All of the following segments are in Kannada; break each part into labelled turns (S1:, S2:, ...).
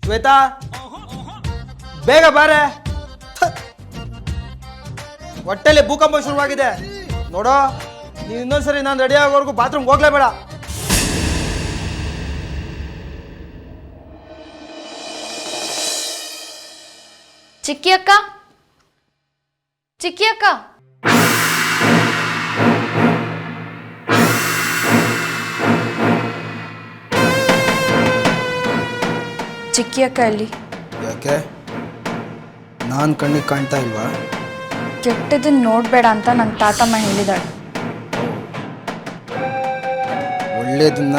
S1: ಶ್ವೇತಾ ಬೇಗ ಬಾರೆ, ಹೊಟ್ಟೆಲಿ ಭೂಕಂಪ ಶುರುವಾಗಿದೆ ನೋಡೋ. ನೀನು ಇನ್ನೊಂದ್ಸರಿ ನಾನು ರೆಡಿ ಆಗೋವರೆಗೂ ಬಾತ್ರೂಮ್ಗೆ ಹೋಗ್ಲೇಬೇಡ.
S2: ಚಿಕ್ಕಿ ಅಕ್ಕ, ಚಿಕ್ಕಿ ಅಕ್ಕ, ಚಿಕ್ಕಿ ಅಕ್ಕ ಅಲ್ಲಿ.
S1: ಯಾಕೆ ನಾನು ಕಣ್ಣಿಗೆ ಕಾಣ್ತಾ ಇಲ್ವಾ?
S2: ಕೆಟ್ಟದನ್ನ ನೋಡಬೇಡ ಅಂತ ನನ್ನ ತಾತಮ್ಮ ಹೇಳಿದಾಳೆ.
S1: ಒಳ್ಳೇದನ್ನ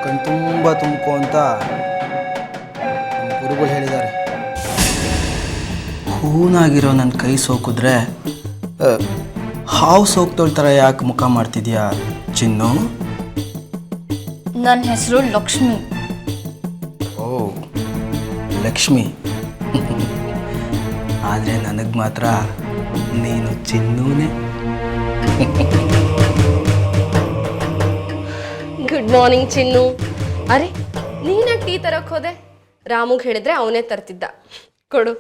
S1: ಕಣ್ ತುಂಬ ತುಂಬ್ಕೋ ಅಂತ ನಮ್ಮ ಗುರುಗಳು ಹೇಳಿದ್ದಾರೆ. ಹೂನಾಗಿರೋ ನನ್ನ ಕೈ ಸೋಕಿದ್ರೆ ಹಾವು ಸೋಕ್ತೋಳ್ ಯಾಕೆ ಮುಖ ಮಾಡ್ತಿದ್ಯಾ ಚಿನ್ನು?
S2: ನನ್ನ ಹೆಸರು ಲಕ್ಷ್ಮಿ.
S1: ಓ ಲಕ್ಷ್ಮಿ. ಆದರೆ ನನಗೆ ಮಾತ್ರ ನೀನು ಚಿನ್ನೂನೇ.
S3: ಗುಡ್ ಮಾರ್ನಿಂಗ್ ಚಿನ್ನು. ಅರೆ ನೀನಾಗ ಟೀ ತರಕ್ಕೆ ಹೋದೆ? ರಾಮುಗೆ ಹೇಳಿದ್ರೆ ಅವನೇ ತರ್ತಿದ್ದ. ಕೊಡು.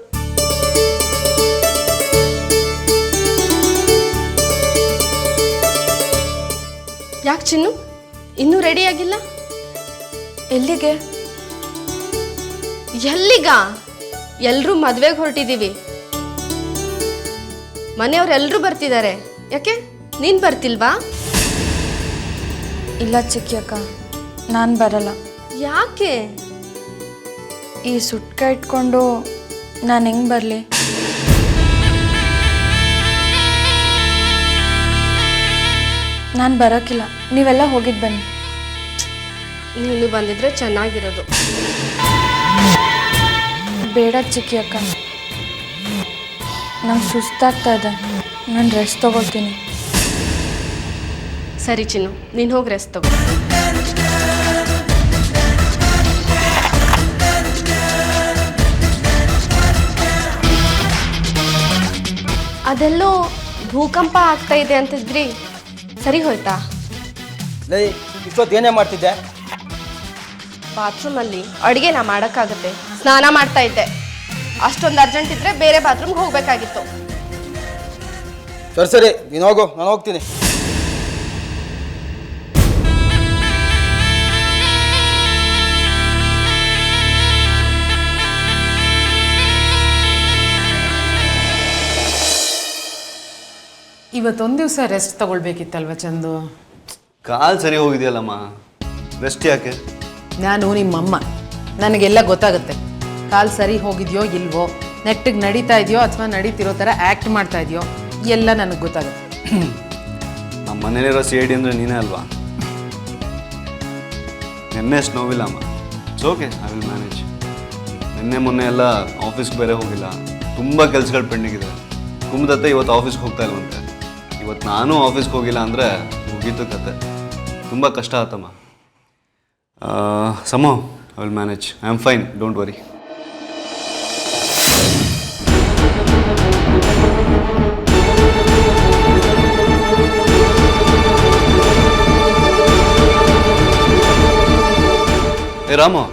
S3: ಯಾಕೆ ಚಿನ್ನು ಇನ್ನೂ ರೆಡಿ ಆಗಿಲ್ಲ?
S2: ಎಲ್ಲಿಗೆ?
S3: ಎಲ್ಲಿಗ? ಎಲ್ರೂ ಮದ್ವೆಗೆ ಹೊರಟಿದ್ದೀವಿ. ಮನೆಯವ್ರೆಲ್ಲರೂ ಬರ್ತಿದ್ದಾರೆ. ಯಾಕೆ ನೀನು ಬರ್ತಿಲ್ವಾ?
S2: ಇಲ್ಲ ಚಿಕ್ಕಿ ಅಕ್ಕ, ನಾನು ಬರಲ್ಲ.
S3: ಯಾಕೆ?
S2: ಈ ಸುಟ್ಕ ಇಟ್ಕೊಂಡು ನಾನು ಹೆಂಗೆ ಬರಲಿ? ನಾನು ಬರೋಕ್ಕಿಲ್ಲ. ನೀವೆಲ್ಲ ಹೋಗಿದ್ದು ಬನ್ನಿ.
S3: ನೀನು ಬಂದಿದ್ರೆ ಚೆನ್ನಾಗಿರೋದು.
S2: ಬೇಡ ಚಿಕ್ಕಿ ಅಕ್ಕ, ನಂಗೆ ಸುಸ್ತಾಗ್ತಾ ಇದೆ. ನಾನು ರೆಸ್ಟ್ ತಗೋತೀನಿ.
S3: ಸರಿ ಚಿನ್ನು, ನೀನು ಹೋಗಿ ರೆಸ್ಟ್ ತಗೋ. ಅದೆಲ್ಲೋ ಭೂಕಂಪ ಆಗ್ತಾ ಇದೆ ಅಂತಿದ್ರಿ, ಸರಿ ಹೋಯ್ತಾ?
S1: ಇಷ್ಟೊತ್ತು ಏನೇ ಮಾಡ್ತಿದ್ದೆ?
S3: ಬಾತ್ರೂಮಲ್ಲಿ ಅಡುಗೆ ನಾ ಮಾಡೋಕ್ಕಾಗತ್ತೆ, ಸ್ನಾನ ಮಾಡ್ತಾ ಇದ್ದೆ. ಅಷ್ಟೊಂದು ಅರ್ಜೆಂಟ್ ಇದ್ರೆ ಬೇರೆ ಬಾತ್ರೂಮ್ಗೆ ಹೋಗ್ಬೇಕಾಗಿತ್ತು.
S1: ಸರಿ ಸರಿ, ನೀನು ಹೋಗು, ನಾನು ಹೋಗ್ತೀನಿ.
S4: ಇವತ್ತೊಂದು ದಿವಸ ರೆಸ್ಟ್ ತಗೊಳ್ಬೇಕಿತ್ತಲ್ವ ಚಂದು?
S5: ಕಾಲು ಸರಿ ಹೋಗಿದೆಯಲ್ಲಮ್ಮ, ರೆಸ್ಟ್ ಯಾಕೆ?
S4: ನಾನು ನಿಮ್ಮಮ್ಮ, ನನಗೆಲ್ಲ ಗೊತ್ತಾಗುತ್ತೆ. ಕಾಲು ಸರಿ ಹೋಗಿದೆಯೋ ಇಲ್ವೋ, ನೆಟ್ಟಿಗೆ ನಡೀತಾ ಇದೆಯೋ ಅಥವಾ ನಡೀತಿರೋ ಥರ ಆ್ಯಕ್ಟ್ ಮಾಡ್ತಾ ಇದೆಯೋ, ಎಲ್ಲ ನನಗೆ ಗೊತ್ತಾಗುತ್ತೆ.
S5: ನಮ್ಮ ಮನೇಲಿರೋ ಸಿ ಐ ಡಿ ಅಂದರೆ ನೀನೇ ಅಲ್ವಾ? ನಿನ್ನೆ ಅಷ್ಟು ನೋವಿಲ್ಲಮ್ಮ. It's okay, I will manage. ನಿನ್ನೆ ಮೊನ್ನೆ ಎಲ್ಲ ಆಫೀಸ್ಗೆ ಬೇರೆ ಹೋಗಿಲ್ಲ, ತುಂಬ ಕೆಲಸಗಳು ಪೆಂಡಿಂಗ್ ಇದೆ. ಕುಂಭದತ್ತೆ ಇವತ್ತು ಆಫೀಸ್ಗೆ ಹೋಗ್ತಾ ಇಲ್ವಂತೆ. ಇವತ್ತು ನಾನು ಆಫೀಸ್ಗೆ ಹೋಗಿಲ್ಲ ಅಂದರೆ ಮುಗೀತು ಕತೆ. ತುಂಬ ಕಷ್ಟ ಆತಮ್ಮ. ಸಮೋ, I will manage. I am fine, don't worry. ಏ ರಾಮು,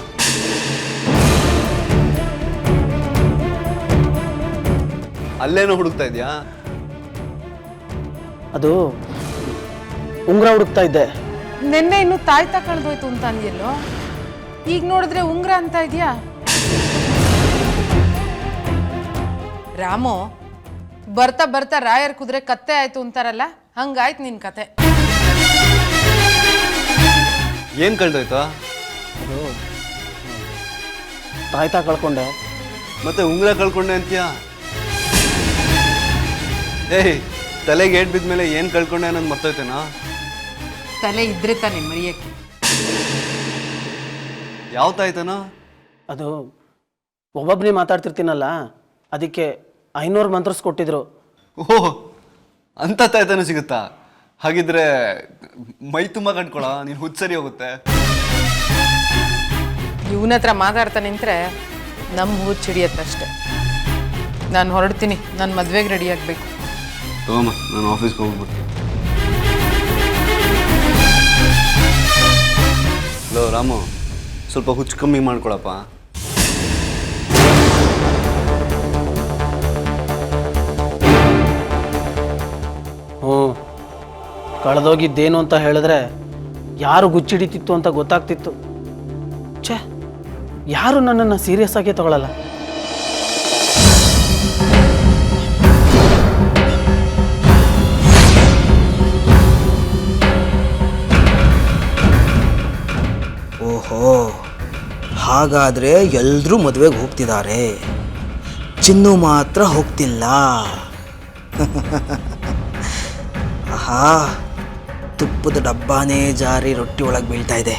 S5: ಅಲ್ಲೇನೋ ಹುಡುಕ್ತಾ ಇದೆಯಾ?
S6: ಅದು ಉಂಗುರ ಹುಡುಕ್ತಾ ಇದ್ದೆ.
S4: ನಿನ್ನೆ ಇನ್ನು ತಾಯ್ತಾ ಕಳೆದೋಯ್ತು ಅಂತ ಅಂದಿಯಲ್ಲೋ, ಈಗ ನೋಡಿದ್ರೆ ಉಂಗುರ ಅಂತ ಇದೆಯಾ? ರಾಮು, ಬರ್ತಾ ಬರ್ತಾ ರಾಯರ್ ಕುದುರೆ ಕತ್ತೆ ಆಯ್ತು ಅಂತಾರಲ್ಲ, ಹಂಗಾಯ್ತು ನಿನ್ ಕತೆ.
S5: ಏನು ಕಳ್ದೋಯ್ತಾ?
S6: ಅದು ತಾಯ್ತಾ ಕಳ್ಕೊಂಡೆ.
S5: ಮತ್ತೆ ಉಂಗುರ ಕಳ್ಕೊಂಡೆ ಅಂತೀಯಾ? ಏಯ್, ತಲೆಗೆ ಏಟ್ ಬಿದ್ಮೇಲೆ ಏನು ಕಳ್ಕೊಂಡೆ ಅನ್ನೋದು ಮರ್ತೋಯ್ತೇನಾ?
S4: ತಲೆ ಇದ್ರೆ ತಾನೆ ಮರಿಯಕ್ಕೆ.
S5: ಯಾವ ತಾಯ್ತಾನೋ?
S6: ಅದು ಒಬ್ಬೊಬ್ಬನೇ ಮಾತಾಡ್ತಿರ್ತೀನಲ್ಲ, ಅದಕ್ಕೆ 500 ಮಂತ್ರಸ್ ಕೊಟ್ಟಿದ್ರು.
S5: ಓಹ್, ಅಂಥ ತಾಯ್ತಾನು ಸಿಗುತ್ತಾ? ಹಾಗಿದ್ರೆ ಮೈ ತುಂಬ ಕಟ್ಕೊಳ, ನೀನು ಹುಚ್ಚ ಸರಿ ಹೋಗುತ್ತೆ.
S4: ಇವನ ಹತ್ರ ಮಾತಾಡ್ತಾ ನಿಂತ್ರೆ ನಮ್ಮ ಹುಚ್ಚು ಹಿಡಿಯತ್ತಷ್ಟೆ. ನಾನು ಹೊರಡ್ತೀನಿ, ನನ್ನ ಮದುವೆಗೆ ರೆಡಿ ಆಗಬೇಕು.
S5: ತಗೊಮ್ಮ, ನಾನು ಆಫೀಸ್ಗೆ ಹೋಗ್ಬಿಡ್ತೀನಿ. ಹಲೋ ರಾಮು, ಸ್ವಲ್ಪ ಹುಚ್ಚು ಕಮ್ಮಿ ಮಾಡ್ಕೊಳಪ್ಪ.
S6: ಹ್ಞೂ, ಕಳೆದೋಗಿದ್ದೇನು ಅಂತ ಹೇಳಿದ್ರೆ ಯಾರು ಗುಚ್ಚಿಡಿತಿತ್ತು ಅಂತ ಗೊತ್ತಾಗ್ತಿತ್ತು. ಛೇ, ಯಾರು ನನ್ನನ್ನು ಸೀರಿಯಸ್ ಆಗಿ ತಗೊಳ್ಳಲ್ಲ.
S1: ಓಹೋ, ಹಾಗಾದರೆ ಎಲ್ಲರೂ ಮದುವೆಗೆ ಹೋಗ್ತಿದ್ದಾರೆ, ಚಿನ್ನು ಮಾತ್ರ ಹೋಗ್ತಿಲ್ಲ. ಆಹಾ, ತುಪ್ಪದ ಡಬ್ಬಾನೇ ಜಾರಿ ರೊಟ್ಟಿ ಒಳಗೆ ಬೀಳ್ತಾ ಇದೆ.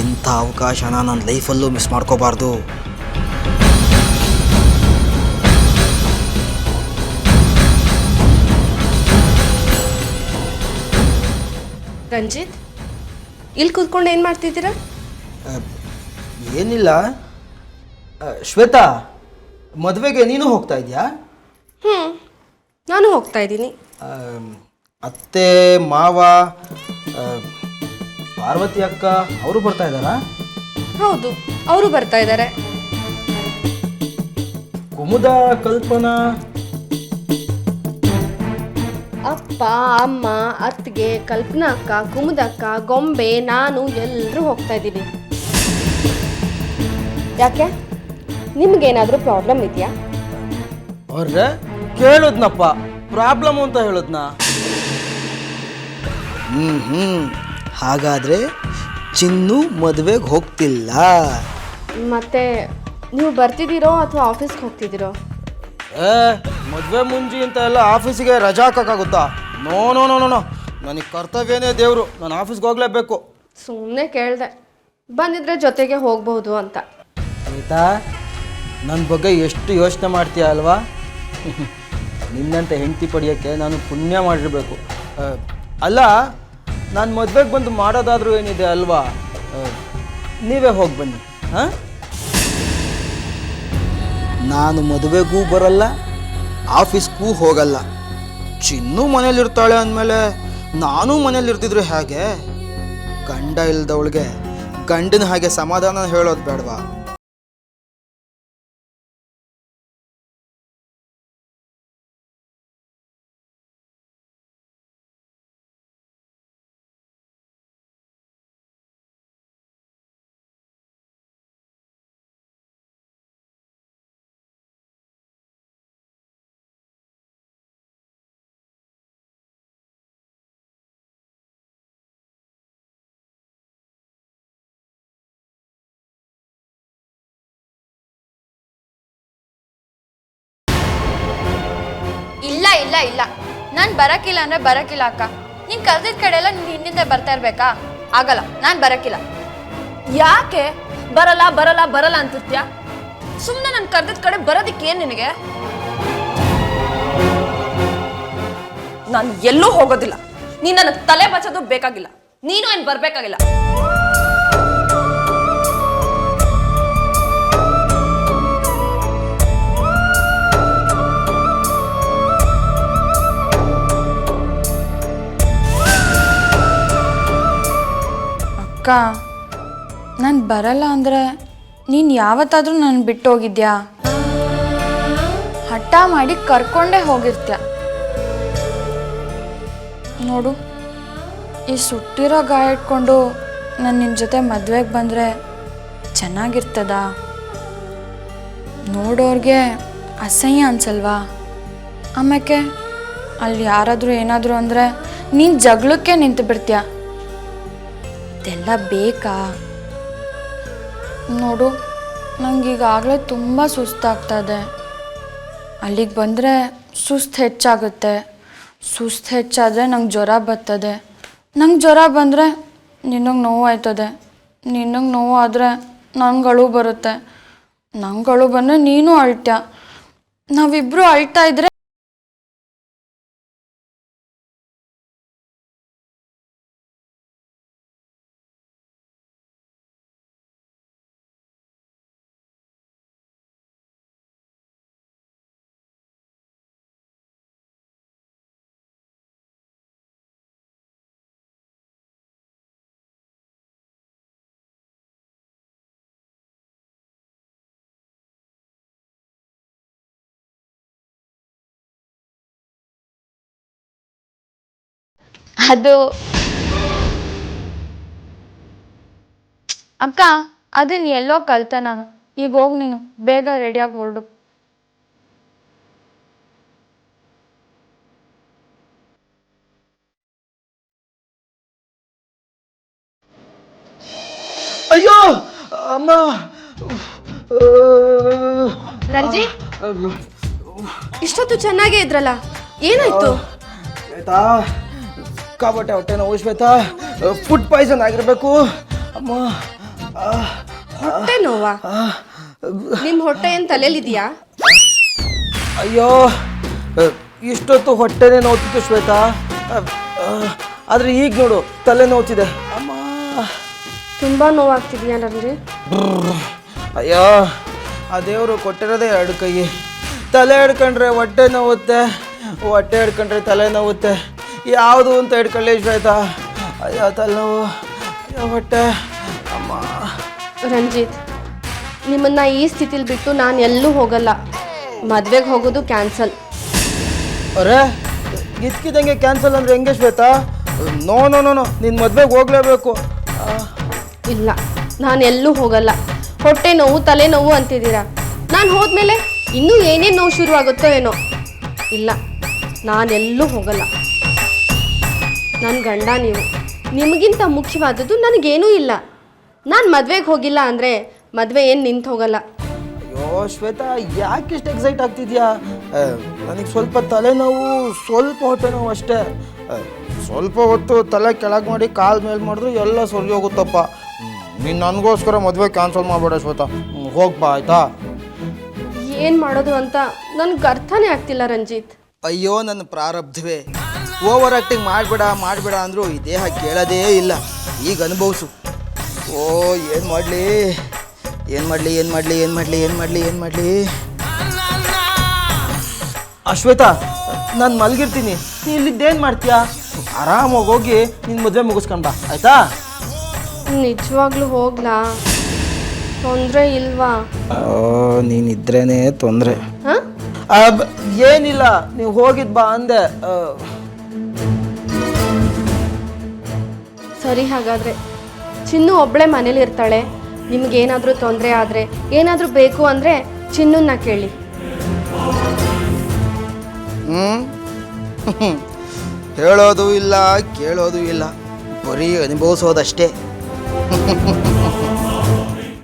S1: ಇಂಥ ಅವಕಾಶನ ನನ್ನ ಲೈಫಲ್ಲೂ ಮಿಸ್ ಮಾಡ್ಕೋಬಾರ್ದು.
S3: ರಂಜಿತ್, ಇಲ್ಲಿ ಕೂತ್ಕೊಂಡು ಏನು ಮಾಡ್ತಿದ್ದೀರಾ?
S1: ಏನಿಲ್ಲ. ಶ್ವೇತಾ, ಮದುವೆಗೆ ನೀನು ಹೋಗ್ತಾ ಇದೆಯಾ?
S3: ನಾನು ಹೋಗ್ತಾ ಇದ್ದೀನಿ.
S1: ಅತ್ತೆ ಮಾವ, ಪಾರ್ವತಿ ಅಕ್ಕ ಅವರು ಬರ್ತಾ ಇದ್ದಾರಾ?
S3: ಹೌದು, ಅವರು ಬರ್ತಾ ಇದ್ದಾರೆ.
S1: ಕುಮುದ, ಕಲ್ಪನಾ,
S3: ಅಪ್ಪ ಅಮ್ಮ, ಅತ್ತಿಗೆ, ಕಲ್ಪನಾ ಅಕ್ಕ, ಕುಮುದಕ್ಕ, ಗೊಂಬೆ, ನಾನು ಎಲ್ಲರೂ ಹೋಗ್ತಾ ಇದ್ದೀವಿ. ಯಾಕೆ, ನಿಮ್ಗೇನಾದರೂ ಪ್ರಾಬ್ಲಮ್ ಇದೆಯಾ?
S1: ಅವ್ರೆ ಕೇಳಿದ್ನಪ್ಪ, ಪ್ರಾಬ್ಲಮ್ ಅಂತ ಹೇಳಿದ್ನ. ಹಾಗಾದ್ರೆ ಚಿನ್ನು ಮದುವೆಗೆ ಹೋಗ್ತಿಲ್ಲ.
S3: ಮತ್ತೆ ನೀವು ಬರ್ತಿದ್ದೀರೋ ಅಥವಾ ಆಫೀಸ್ಗೆ ಹೋಗ್ತಿದ್ದೀರೋ?
S1: ಮದುವೆ ಮುಂಜಿ ಅಂತ ಎಲ್ಲ ಆಫೀಸಿಗೆ ರಜಾ ಹಾಕೋಕ್ಕಾಗುತ್ತಾ? No no no no no, ನನಗೆ ಕರ್ತವ್ಯನೇ ದೇವರು, ನಾನು ಆಫೀಸ್ಗೆ ಹೋಗ್ಲೇಬೇಕು.
S3: ಸುಮ್ಮನೆ ಕೇಳಿದೆ, ಬಂದಿದ್ರೆ ಜೊತೆಗೆ ಹೋಗ್ಬಹುದು ಅಂತ.
S1: ಆಯಿತಾ, ನನ್ನ ಬಗ್ಗೆ ಎಷ್ಟು ಯೋಚನೆ ಮಾಡ್ತೀಯ ಅಲ್ವಾ? ನಿನ್ನಂತೆ ಹೆಂಡತಿ ಪಡೆಯೋಕ್ಕೆ ನಾನು ಪುಣ್ಯ ಮಾಡಿರಬೇಕು. ಅಲ್ಲ, ನಾನು ಮದುವೆಗೆ ಬಂದು ಮಾಡೋದಾದ್ರೂ ಏನಿದೆ ಅಲ್ವಾ? ನೀವೇ ಹೋಗಿ ಬನ್ನಿ. ಹಾಂ, ನಾನು ಮದುವೆಗೂ ಬರಲ್ಲ, ಆಫೀಸ್ಗೂ ಹೋಗಲ್ಲ. ಚಿನ್ನು ಮನೇಲಿರ್ತಾಳೆ ಅಂದಮೇಲೆ ನಾನು ಮನೇಲಿರ್ತಿದ್ರೆ ಹೇಗೆ? ಗಂಡ ಇಲ್ದವಳಿಗೆ ಗಂಡನ ಹಾಗೆ ಸಮಾಧಾನ ಹೇಳೋದು ಬೇಡವಾ?
S2: ಇಲ್ಲ ಇಲ್ಲ ಇಲ್ಲ, ನಾನು ಬರಕ್ಕಿಲ್ಲ ಅಂದ್ರೆ ಬರಕ್ಕಿಲ್ಲ ಅಕ್ಕ. ನೀನ್ ಕರೆದಿದ್ದ ಕಡೆ ಎಲ್ಲ ನಿನ್ ಹಿಂದಿಂದ ಬರ್ತಾ ಇರ್ಬೇಕಾ? ಆಗಲ್ಲ, ನಾನು ಬರಕ್ಕಿಲ್ಲ.
S7: ಯಾಕೆ ಬರಲ್ಲ ಬರಲ್ಲ ಬರಲ್ಲ ಅಂತಿರ್ತ್ಯಾ? ಸುಮ್ಮನೆ ನಾನು ಕರೆದಿದ್ದ ಕಡೆ ಬರೋದಿಕ್ಕೇನು ನಿನಗೆ? ನಾನು ಎಲ್ಲೂ ಹೋಗೋದಿಲ್ಲ. ನೀನು ನನಗೆ ತಲೆ ಬಚ್ಚೋದು ಬೇಕಾಗಿಲ್ಲ, ನೀನು ಏನು ಬರಬೇಕಾಗಿಲ್ಲ.
S2: ಅಕ್ಕ, ನಾನು ಬರಲ್ಲ ಅಂದರೆ ನೀನು ಯಾವತ್ತಾದರೂ ನನ್ನ ಬಿಟ್ಟು ಹೋಗಿದ್ಯಾ? ಹಠ ಮಾಡಿ ಕರ್ಕೊಂಡೇ ಹೋಗಿರ್ತ್ಯ. ನೋಡು, ಈ ಸುಟ್ಟಿರೋ ಗಾಯ ಇಟ್ಕೊಂಡು ನಾನು ನಿನ್ನ ಜೊತೆ ಮದುವೆಗೆ ಬಂದರೆ ಚೆನ್ನಾಗಿರ್ತದ? ನೋಡೋರಿಗೆ ಅಸಹ್ಯ ಅನ್ಸಲ್ವಾ? ಆಮೇಲೆ ಅಲ್ಲಿ ಯಾರಾದರೂ ಏನಾದರೂ ಅಂದರೆ ನೀನು ಜಗಳಕ್ಕೆ ನಿಂತು ಬಿಡ್ತೀಯ. ಇದೆಲ್ಲ ಬೇಕಾ? ನೋಡು, ನನಗೀಗಾಗಲೇ ತುಂಬ ಸುಸ್ತಾಗ್ತದೆ. ಅಲ್ಲಿಗೆ ಬಂದರೆ ಸುಸ್ತು ಹೆಚ್ಚಾಗುತ್ತೆ. ಸುಸ್ತು ಹೆಚ್ಚಾದರೆ ನಂಗೆ ಜ್ವರ ಬರ್ತದೆ. ನಂಗೆ ಜ್ವರ ಬಂದರೆ ನಿನಗೆ ನೋವು ಆಯ್ತದೆ. ನಿನಗೆ ನೋವು ಆದರೆ ನಂಗೆ ಅಳು ಬರುತ್ತೆ. ನಂಗೆ ಅಳು ಬಂದರೆ ನೀನು ಅಳ್ತ್ಯ. ನಾವಿಬ್ಬರು ಅಳ್ತಾ ಇದ್ರೆ ಅದು ಅಕ್ಕ ಅದನ್ನ ಎಲ್ಲೋ ಕಲ್ತೆ ನಾನು. ಈಗ ಹೋಗಿ ನೀನು ಬೇಗ ರೆಡಿಯಾಗಿ ಹೊರಡು.
S1: ಅಯ್ಯೋ ಅಮ್ಮ.
S3: ರಂಜಿತ್ ಇಷ್ಟೊತ್ತು ಚೆನ್ನಾಗೇ ಇದ್ರಲ್ಲ, ಏನಾಯ್ತು?
S1: ಶ್ವೇತಾ, ಕಾಬಟ್ಟೆ ಹೊಟ್ಟೆ ನೋವು ಶ್ವೇತಾ. ಫುಡ್ ಪಾಯ್ಸನ್ ಆಗಿರ್ಬೇಕು ಅಮ್ಮ.
S3: ಹೊಟ್ಟೆ ನೋವಾ? ನಿಮ್ ಹೊಟ್ಟೆ ಏನ್ ತಲೆಲಿದ್ಯಾ?
S1: ಅಯ್ಯೋ, ಇಷ್ಟೊತ್ತು ಹೊಟ್ಟೆನೇ ನೋವ್ತಿತ್ತು ಶ್ವೇತಾ. ಆದ್ರೆ ಈಗ ನೋಡು ತಲೆ ನೋವ್ತಿದೆ ಅಮ್ಮ.
S3: ತುಂಬಾ ನೋವಾಗ್ತಿದ್ಯಾ ರಂಜಿತ್?
S1: ಅಯ್ಯೋ, ಆ ದೇವರು ಕೊಟ್ಟಿರೋದೇ 2 ಕೈ. ತಲೆ ಹಿಡ್ಕೊಂಡ್ರೆ ಹೊಟ್ಟೆ ನೋವುತ್ತೆ, ಹೊಟ್ಟೆ ಹಿಡ್ಕೊಂಡ್ರೆ ತಲೆ ನೋವುತ್ತೆ. ಯಾವುದು ಅಂತ ಹಿಡ್ಕೊಳ್ಳಿ ಶ್ವೇತಾ. ಅಯ್ಯೋ ತಲೆನೋವು, ಅಯ್ಯೋ ಹೊಟ್ಟೆ ಅಮ್ಮ.
S3: ರಂಜಿತ್, ನಿಮ್ಮನ್ನ ಈ ಸ್ಥಿತಿಲಿ ಬಿಟ್ಟು ನಾನು ಎಲ್ಲೂ ಹೋಗಲ್ಲ. ಮದ್ವೆಗೆ ಹೋಗೋದು ಕ್ಯಾನ್ಸಲ್.
S1: ಅರೆ, ಗಿದ್ಕಿದಂಗೆ ಕ್ಯಾನ್ಸಲ್ ಅಂದ್ರೆ ಹೆಂಗೆ Shweta? No no no no, ನಿನ್ನ ಮದ್ವೆಗೆ ಹೋಗ್ಲೇಬೇಕು.
S3: ಇಲ್ಲ, ನಾನು ಎಲ್ಲೂ ಹೋಗಲ್ಲ. ಹೊಟ್ಟೆ ನೋವು ತಲೆನೋವು ಅಂತಿದ್ದೀರಾ. ನಾನು ಹೋದ್ಮೇಲೆ ಇನ್ನೂ ಏನೇನು ನೋವು ಶುರು ಆಗುತ್ತೋ ಏನೋ. ಇಲ್ಲ, ನಾನೆಲ್ಲೂ ಹೋಗಲ್ಲ. ನನ್ನ ಗಂಡ ನೀವು. ನಿಮಗಿಂತ ಮುಖ್ಯವಾದದ್ದು ನನಗೇನೂ ಇಲ್ಲ. ನಾನು ಮದ್ವೆಗೆ ಹೋಗಿಲ್ಲ ಅಂದರೆ ಮದುವೆ ಏನು ನಿಂತು ಹೋಗಲ್ಲ.
S1: ಅಯ್ಯೋ ಶ್ವೇತಾ, ಯಾಕೆ ಇಷ್ಟು ಎಕ್ಸೈಟ್ ಆಗ್ತಿದ್ಯಾ? ನನಗೆ ಸ್ವಲ್ಪ ತಲೆನೋವು, ಸ್ವಲ್ಪ ಹೊಟ್ಟೆ ನೋವು ಅಷ್ಟೇ. ಸ್ವಲ್ಪ ಹೊತ್ತು ತಲೆ ಕೆಳಗೆ ಮಾಡಿ ಕಾಲು ಮೇಲೆ ಮಾಡಿದ್ರೆ ಎಲ್ಲ ಸರಿ ಹೋಗುತ್ತಪ್ಪ. ನೀನು ನನಗೋಸ್ಕರ ಮದುವೆ ಕ್ಯಾನ್ಸಲ್ ಮಾಡಬೇಡ ಶ್ವೇತಾ. ಹೋಗ್ಬಾ ಆಯ್ತಾ?
S3: ಏನು ಮಾಡೋದು ಅಂತ ನನಗೆ ಅರ್ಥನೇ ಆಗ್ತಿಲ್ಲ ರಂಜಿತ್.
S1: ಅಯ್ಯೋ ನನ್ನ ಪ್ರಾರಬ್ಧವೇ. ಓವರ್ ಆ್ಯಕ್ಟಿಂಗ್ ಮಾಡಬೇಡ ಅಂದರೂ ಈ ದೇಹ ಕೇಳೋದೇ ಇಲ್ಲ. ಈಗ ಅನುಭವಿಸು. ಓ, ಏನು ಮಾಡಲಿ? ಅಶ್ವೇತಾ, ನಾನು ಮಲಗಿರ್ತೀನಿ. ನೀ ಇಲ್ಲಿದ್ದೇನು ಮಾಡ್ತೀಯಾ? ಆರಾಮಾಗಿ ಹೋಗಿ ನಿನ್ನ ಮದುವೆ ಮುಗಿಸ್ಕೊಂಬ ಆಯ್ತಾ?
S3: ನಿಜವಾಗ್ಲೂ ಹೋಗ್ಲಾ? ತೊಂದರೆ ಇಲ್ವಾ?
S1: ನೀನಿದ್ರೇನೆ ತೊಂದರೆ.
S3: ಹಾಂ,
S1: ಏನಿಲ್ಲ, ನೀವು ಹೋಗಿದ್ ಬಾ ಅಂದೆ.
S3: ಸರಿ, ಹಾಗಾದರೆ ಚಿನ್ನು ಒಬ್ಬಳೇ ಮನೇಲಿ ಇರ್ತಾಳೆ. ನಿಮ್ಗೇನಾದರೂ ತೊಂದರೆ ಆದರೆ, ಏನಾದರೂ ಬೇಕು ಅಂದರೆ ಚಿನ್ನನ್ನ ಕೇಳಿ.
S1: ಹೇಳೋದು ಇಲ್ಲ, ಕೇಳೋದು ಇಲ್ಲ, ಬರೀ ಅನುಭವಿಸೋದಷ್ಟೇ.